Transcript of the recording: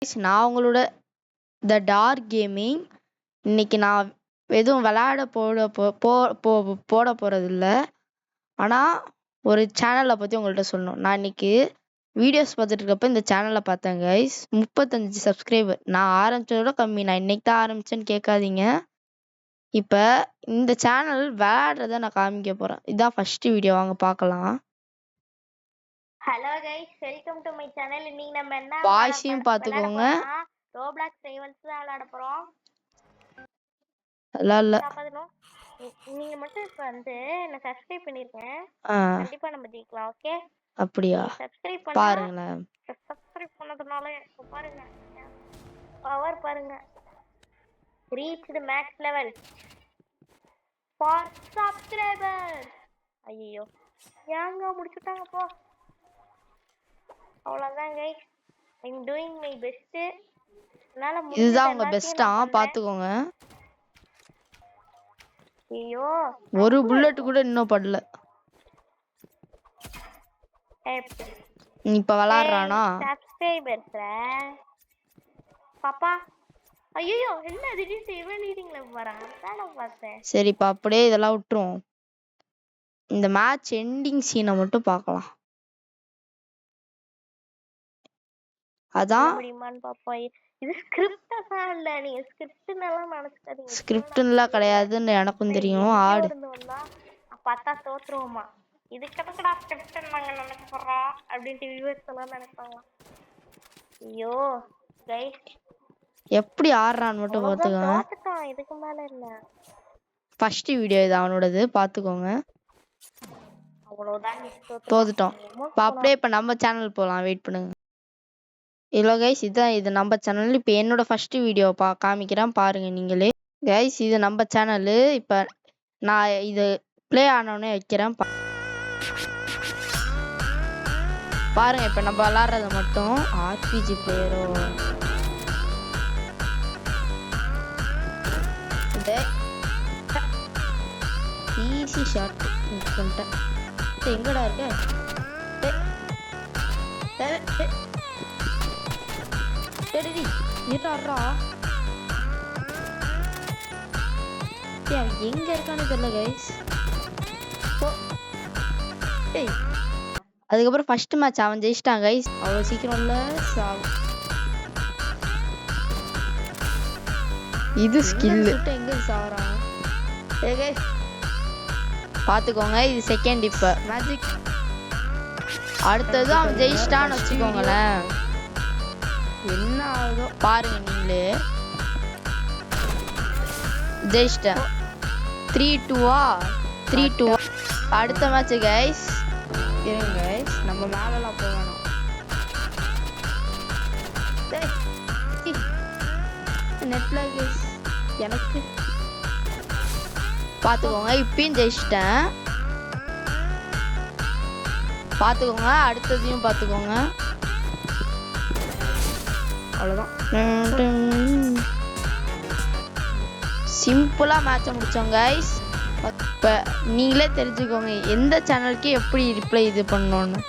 நான் உங்களோட the dark gaming. இன்னைக்கு நான் எதுவும் விளையாட போட போறது இல்லை. ஆனால் ஒரு சேனலை பற்றி உங்கள்கிட்ட சொல்லணும். நான் இன்னைக்கு வீடியோஸ் பார்த்துட்டு இருக்கப்ப இந்த சேனலை பார்த்தேன் கைஸ். 35 சப்ஸ்கிரைபர். நான் ஆரம்பிச்சதோட கம்மி. நான் இன்னைக்கு தான் ஆரம்பிச்சேன்னு கேட்காதீங்க. இப்போ இந்த சேனல் விளையாடுறத நான் காமிக்க போகிறேன். இதான் ஃபர்ஸ்ட் வீடியோ, வாங்க பார்க்கலாம். Hello guys, welcome to my channel. இன்னைக்கு நம்ம என்ன வாய்ஸையும் பார்த்துக்கோங்க. ரோப்ளாக்ஸ் ரைவல்ஸ் தான் விளையாட போறோம். இல்ல நீங்க மட்டும் இப்ப வந்து என்ன சப்ஸ்கிரைப் பண்ணிருக்கேன். கண்டிப்பா நம்ம ஜெயிக்கலாம். ஓகே? அப்படியா? சப்ஸ்கிரைப் பாருங்க. சப்ஸ்கிரைப் பண்ணதுனால பாருங்க, பவர் பாருங்க. Reached max level for subscriber. ஐயோ, ஏங்க முடிச்சுட்டாங்க போ. அவ்வளவுதான் guys, I am doing my best. என்னால முடிஞ்சது. இதுதான் உங்க பெஸ்டா? பாத்துக்கோங்க. ஐயோ, ஒரு புல்லட் கூட இன்னும் படல. இப்ப விளையாடுறானா? சப்ஸ்கிரைபர்ஸ்ல பாப்பா. ஐயோ, என்ன திடீர்னு இவன் மீட்டிங்ல போறான்? நான் பார்த்தேன். சரி, இப்ப அப்படியே இதெல்லாம் விட்டுருவோம். இந்த மேட்ச் எண்டிங் சீனை மட்டும் பார்க்கலாம். அதான் முடியுமான்னு பாப்பா. இது ஸ்கிரிப்டா இல்ல, நீங்க ஸ்கிரிப்ட்னெல்லாம் நினைச்சுக்காதீங்க. ஸ்கிரிப்ட்லாம் கிடையாதுன்னு எனக்கும் தெரியும். ஆடு பார்த்தா தோத்துருவோமா? இது கணக்கடா ஸ்கிரிப்ட் நாங்க நினைக்க போறோம் அப்படின்ட்டு வியூவர்ஸ் எல்லாம் நினைப்பாங்க. ஐயோ கைஸ், எப்படி ஆடுறான்னு மட்டும் பாத்துக்கோங்க. தோத்துட்டோம், இதுக்கு மேல இல்ல. ஃபர்ஸ்ட் வீடியோ இது அவனோடது, பாத்துக்கோங்க. அவ்வளவுதான், தோத்துட்டோம். அப்படியே இப்ப நம்ம சேனல் போலாம், வெயிட் பண்ணுங்க. இல்ல கைஸ், இதான் இது நம்ம சேனல். இப்போ என்னோட ஃபர்ஸ்ட் வீடியோ காமிக்கிறேன், பாருங்க நீங்களே. கைஸ், இது நம்ம சேனல். இப்போ நான் இது ப்ளே ஆனோடனே வைக்கிறேன், பாருங்க. இப்போ நம்ம விளாட்றத மட்டும். ஆர்பிஜி பிளேயரோ? ஈஸி ஷாட் பண்ணிட்டேன். எங்கடா இருக்க? எங்க இருக்கான்னு தெரியல கைஸ். அதுக்கப்புறம் ஃபர்ஸ்ட் மேட்ச் அவன் ஜெயிச்சிட்டான் கைஸ். அவ்வளவு சீக்கிரம் இல்ல. இது ஸ்கில். எங்க சாவறான் பாத்துக்கோங்க. இது செகண்ட். இப்ப மேஜிக் அடுத்தது அவன் ஜெயிச்சிட்டான்னு வச்சுக்கோங்களேன். என்ன ஆகுதோ பாருங்க நீங்களே. ஜெயிச்சிட்டேன். 3-2. அடுத்த மேட்ச் கைஸ். இருங்க கைஸ், நம்ம மேலலாம் போகணும். நெட்ல கைஸ் எனக்கு பாத்துக்கோங்க. இப்பயும் ஜெயிச்சிட்டேன், பாத்துக்கோங்க. அடுத்ததையும் பாத்துக்கோங்க. அவ்வளவுதான், சிம்பிளா மேட்சை முடிச்சோம் கைஸ். இப்ப நீங்களே தெரிஞ்சுக்கோங்க எந்த சேனலுக்கு எப்படி ரிப்ளை இது பண்ணணும்னு.